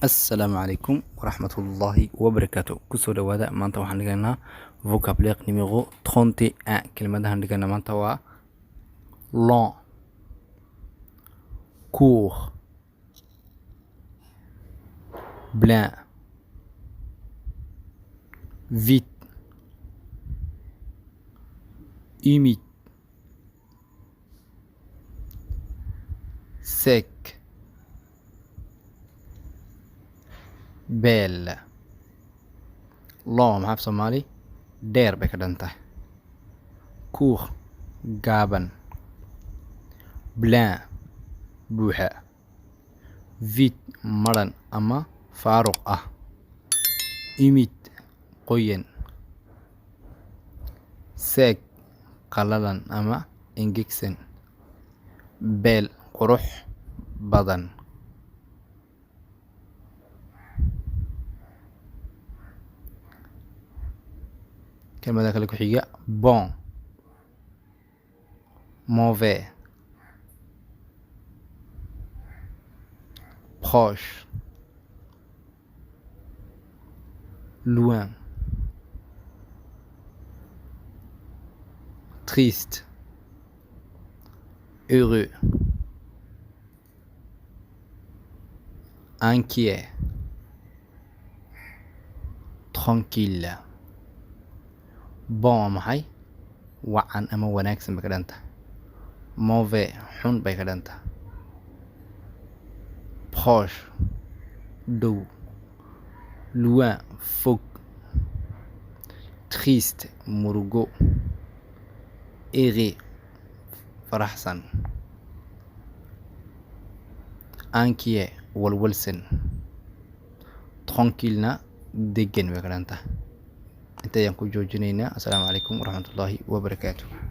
السلام عليكم ورحمة الله وبركاته. كسو دوادا مانتا waxaan dhigaynaa vocabulaire numéro 31. Kelmadahan dhigana maanta waa long, court, blanc, vite, humide, sec, belle. long maxaa af Soomaali dheer bay ka dhan tahay. court gaaban, blanc buuxa, vide maran ama faaruq ah, humide qoyan, sec qalalan ama engegsan, belle qurux badan. kelmada kale ku xiga bon, mauvais, proche, loin, triste, heureux, inquiet, tranquille. bon maxay wacan ama wanaagsan bay ka dhan tahay. mauvais xun bay ka dhan tahay. proche dhow, loin fog, triste murugo, heureux faraxsan, inquiet walwalsan, tranquille-na degan bay ka dhan tahay. inta ayaan ku joojinaynaa. Assalaamu calaykum waraxmatullaahi wabarakaatuh.